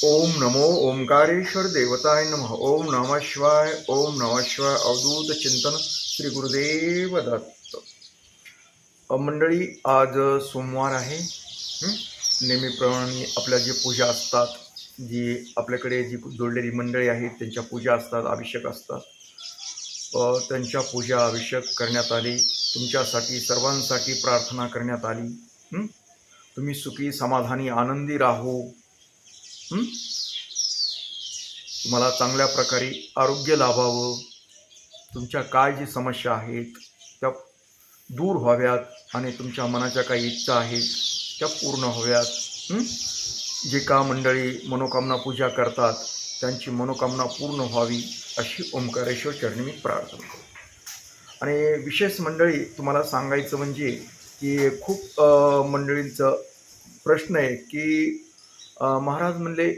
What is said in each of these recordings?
ओम नमो ओंकारेश्वर देवताय नमः. ओम नमः शिवाय. ओम नमः शिवाय. अवधूत चिंतन श्री गुरुदेव दत्त. मंडळी, आज सोमवार आहे. नेहमीप्रमाणे आपल्या जे पूजा असतात, जी आपल्याकडे जी जोडलेली मंडळी आहेत त्यांच्या पूजा असतात, अभिषेक असतात. त्यांच्या पूजा अभिषेक करण्यात आली. तुमच्यासाठी सर्वांसाठी प्रार्थना करण्यात आली. तुम्ही सुखी समाधानी आनंदी राहो. तुम्हाला चांगल्या प्रकारे आरोग्य लाभावं. तुमच्या काय जी समस्या आहेत त्या दूर व्हाव्यात आणि तुमच्या मनाच्या काही इच्छा आहेत त्या पूर्ण व्हाव्यात. जे का मंडळी मनोकामना पूजा करतात त्यांची मनोकामना पूर्ण व्हावी अशी ओंकारेश्वर चरणी मी प्रार्थना करतो. आणि विशेष मंडळी तुम्हाला सांगायचं म्हणजे की खूप मंडळींचं प्रश्न आहे की महाराज म्हणले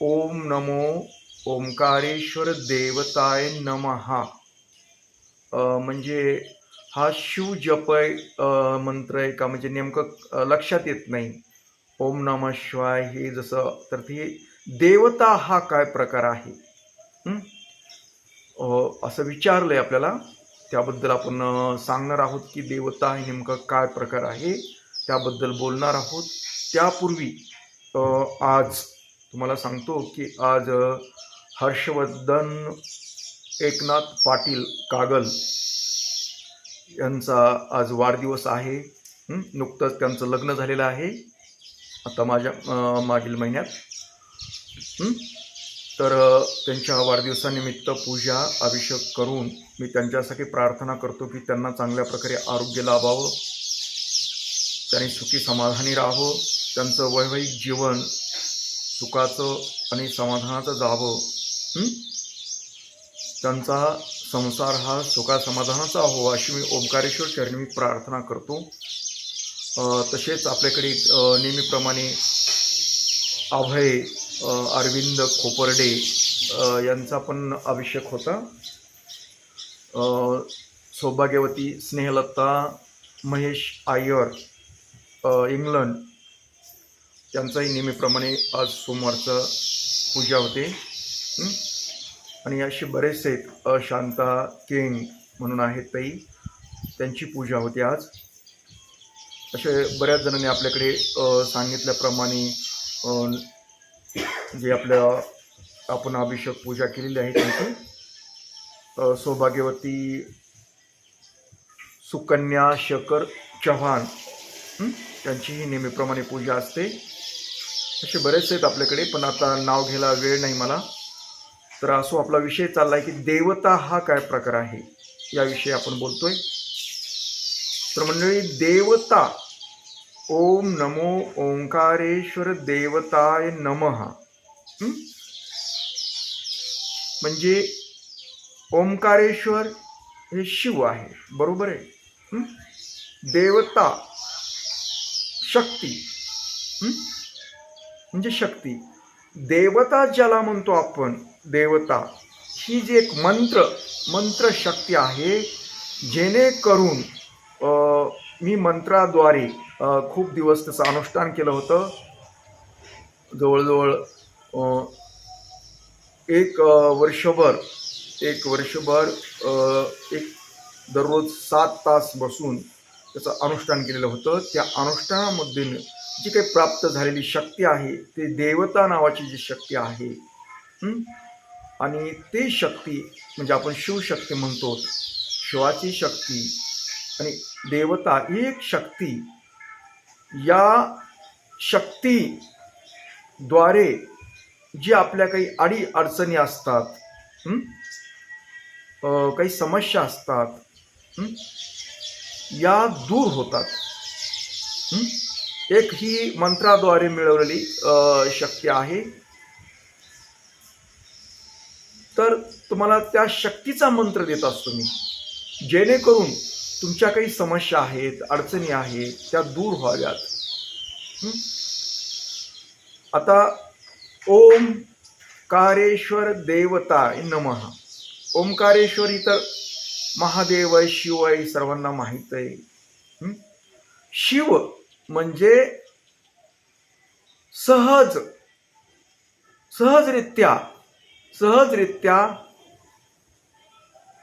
ओम नमो ओंकारेश्वर देवताय नमः, म्हणजे हा शिव जप मंत्र आहे का, म्हणजे नेमकं लक्षात येत नाही. ओम नमः शिवाय हे जसं, तर ते देवता हा काय प्रकार आहे असं विचारलंय आपल्याला. त्याबद्दल आपण सांगणार आहोत की देवता हे नेमकं काय प्रकार आहे, त्याबद्दल बोलणार आहोत. त्यापूर्वी आज तुम्हाला सांगतो की आज हर्षवर्धन एकनाथ पाटील कागल यांचा आज वाढदिवस आहे. नुकतंच त्यांचं लग्न झालेलं आहे आता मागील महिन्यात. तर त्यांच्या वाढदिवसानिमित्त पूजा अभिषेक करून मी त्यांच्यासाठी प्रार्थना करतो की त्यांना चांगल्या प्रकारे आरोग्य लाभावं, त्यांनी सुखी समाधानी राहावं, त्यांचं वैवाहिक जीवन सुखाचं आणि समाधानाचं जावं. त्यांचा संसार हा सुखा समाधानाचा हो अशी मी ओंकारेश्वर चरणी मी प्रार्थना करतो. तसेच आपल्याकडे नेहमीप्रमाणे अभय अरविंद खोपर्डे यांचा पण अभिषेक होता. सौभाग्यवती स्नेहलता महेश आयर इंग्लंड त्यांचाही नेहमीप्रमाणे आज सोमवारचं पूजा होते. आणि असे बरेचसे शांता किंग म्हणून आहेत ताई, त्यांची पूजा होते आज. असे बऱ्याच जणांनी आपल्याकडे सांगितल्याप्रमाणे जे आपण अभिषेक पूजा केलेली आहे त्यांची सौभाग्यवती सुकन्या शेखर चव्हाण त्यांचीही नेहमीप्रमाणे पूजा असते. असे बरेचसे आहेत आपल्याकडे, पण आता नाव घ्यायला वेळ नाही मला. तर असो, आपला विषय चाललाय की देवता हा काय प्रकार आहे याविषयी आपण बोलतोय. तर मंडळी, देवता ओम नमो ओंकारेश्वर देवताय नमः म्हणजे ओंकारेश्वर हे शिव आहे, बरोबर आहे. देवता शक्ती म्हणजे शक्ती. देवता ज्याला म्हणतो आपण, देवता ही जी एक मंत्र शक्ती आहे, जेणेकरून मी मंत्राद्वारे खूप दिवस त्याचं अनुष्ठान केलं होतं. जवळजवळ एक वर्षभर दररोज 7 तास बसून त्याचं अनुष्ठान केलेलं होतं. त्या अनुष्ठानामध्ये जी काही प्राप्त झालेली शक्ती आहे ते देवता नावाची जी शक्ती आहे, आणि ते शक्ती म्हणजे आपण शिवशक्ती म्हणतो, शिवाची शक्ती आणि देवता ही एक शक्ती. या शक्तीद्वारे जी आपल्या काही अडी अडचणी असतात, काही समस्या असतात, या दूर होतात. एक ही मंत्राद्वारे मिळवलेली शक्ती आहे. तर तुम्हाला त्या शक्तीचा मंत्र देत असतो मी, जेणेकरून तुमच्या काही समस्या आहेत, अडचणी आहेत, त्या दूर व्हाव्यात. आता ओंकारेश्वर देवताय नमः. ओंकारेश्वर ही तर महादेव आहे, शिव आहे, सर्वांना माहित आहे. शिव म्हणजे सहज सहजरित्या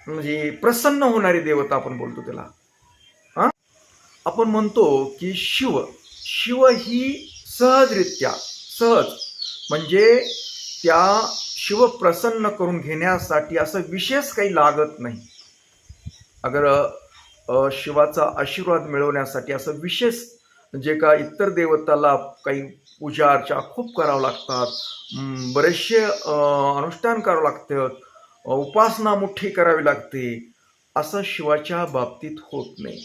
म्हणजे प्रसन्न होणारी देवता आपण बोलतो त्याला. आपण म्हणतो की शिव ही सहज म्हणजे त्या शिव प्रसन्न करून घेण्यासाठी असं विशेष काही लागत नाही. अगर शिवाचा आशीर्वाद मिळवण्यासाठी असं विशेष जे का इतर देवताला काही पूजा अर्चा खूप करावं लागतात, बरेचसे अनुष्ठान करावं लागतात, उपासना मोठी करावी लागते, असं शिवाच्या बाबतीत होत नाही.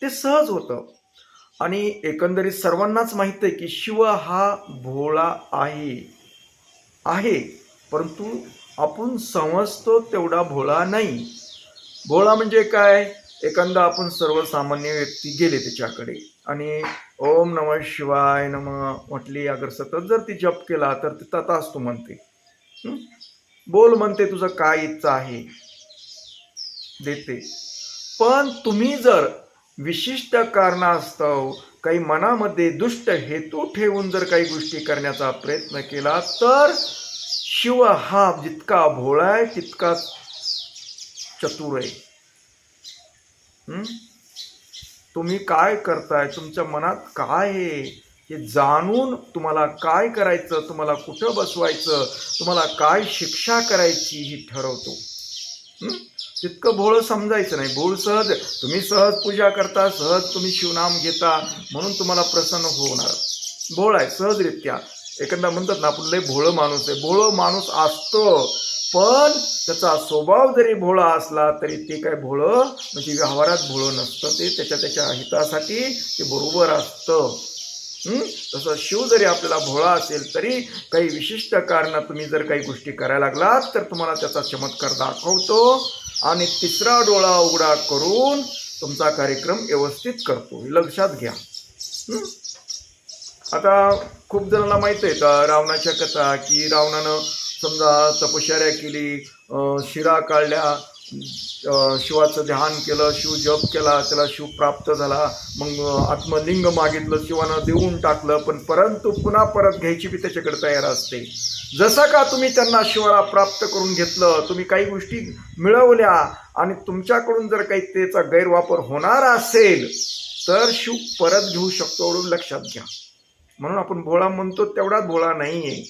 ते सहज होतं. आणि एकंदरीत सर्वांनाच माहित आहे की शिव हा भोळा आहे, परंतु आपण समजतो तेवढा भोळा नाही. भोळा म्हणजे काय? एखादा आपण सर्वसामान्य व्यक्ती गेले त्याच्याकडे आणि ओम नमः शिवाय नमः म्हटली, अगर सतत जर ती जप केला तर ती तथास्तु म्हणते. बोल म्हणते, तुझं काय इच्छा आहे देते. पण तुम्ही जर विशिष्ट कारणास्तव काही मनामध्ये दुष्ट हेतू ठेवून जर काही गोष्टी करण्याचा प्रयत्न केला तर शिव हा जितका भोळा आहे तितकाच चतुर आहे. तुम्ही काय करताय, तुमच्या मनात काय आहे हे जाणून तुम्हाला काय करायचं, तुम्हाला कुठं बसवायचं, तुम्हाला काय शिक्षा करायची ही ठरवतो. तितकं भोळं समजायचं नाही. भोळ सहज, तुम्ही सहज पूजा करता, सहज तुम्ही शिवनाम घेता म्हणून तुम्हाला प्रसन्न होणार. भोळ आहे सहजरित्या. एखादा म्हणतात ना आपण लय भोळं माणूस आहे. भोळं माणूस असतो, पण त्याचा स्वभाव जरी भोळा असला तरी ते काय भोळं म्हणजे व्यवहारात भोळं नसतं. ते त्याच्या हितासाठी ते बरोबर असतं. तसं शिव जरी आपल्याला भोळा असेल तरी काही विशिष्ट कारण तुम्ही जर काही गोष्टी करायला लागलात तर तुम्हाला त्याचा चमत्कार दाखवतो आणि तिसरा डोळा उघडा करून तुमचा कार्यक्रम व्यवस्थित करतो. हे लक्षात घ्या. आता खूप जणांना माहित आहे का रावणाच्या कथा, की रावणानं समजा तपश्चर्या केली, शिरा काढल्या, शिवाचं ध्यान केलं, शिव जप केला, त्याला शिव प्राप्त झाला, मग आत्मलिंग मागितलं, शिवानं देऊन टाकलं, पण परंतु पुन्हा परत घ्यायची बी त्याच्याकडे तयार असते. जसं का तुम्ही त्यांना शिवाला प्राप्त करून घेतलं, तुम्ही काही गोष्टी मिळवल्या आणि तुमच्याकडून जर काही त्याचा गैरवापर होणार असेल तर शिव परत घेऊ शकतो, एवढं लक्षात घ्या. म्हणून आपण भोळा म्हणतो तेवढाच भोळा नाही आहे.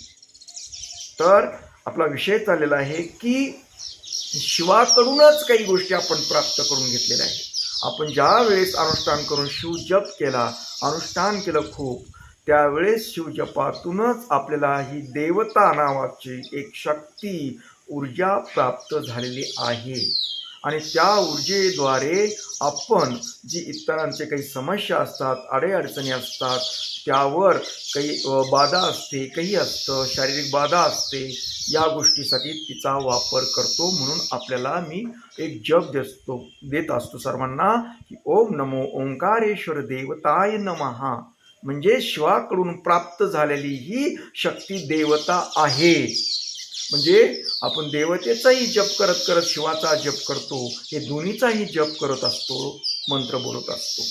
तर आपला विषय चाललेला आहे की शिवाकडूनच काही गोष्टी आपण प्राप्त करून घेतलेल्या आहेत. आपण ज्या वेळेस अनुष्ठान करून शिवजप केला, अनुष्ठान केलं खूप, त्यावेळेस शिवजपातूनच आपल्याला ही देवता नावाची एक शक्ती, ऊर्जा प्राप्त झालेली आहे. आणि त्या ऊर्जेद्वारे आपण जी इतरांचे काही समस्या असतात, अडीअडचणी असतात, त्यावर काही बाधा असते, काही असतं, शारीरिक बाधा असते, या गोष्टीसाठी तिचा वापर करतो. म्हणून आपल्याला मी एक जप देत असतो सर्वांना की ओम नमो ओंकारेश्वर देवताय नमः. म्हणजे शिवाकडून प्राप्त झालेली ही शक्ती देवता आहे. म्हणजे आपण देवतेचाही जप करत करत शिवाचा जप करतो, हे दोन्हीचाही जप करत असतो, मंत्र बोलत असतो.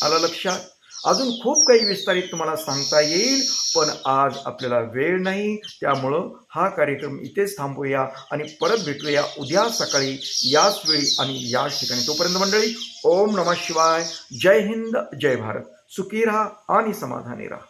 आलं लक्षात? अजून खूप काही विस्तारित तुम्हाला सांगता येईल, पण आज आपल्याला वेळ नाही. त्यामुळं हा कार्यक्रम इथेच थांबूया आणि परत भेटूया उद्या सकाळी याच वेळी आणि याच ठिकाणी. तोपर्यंत मंडळी, ओम नमः शिवाय. जय हिंद, जय भारत. सुखी राहा आणि समाधानी राहा.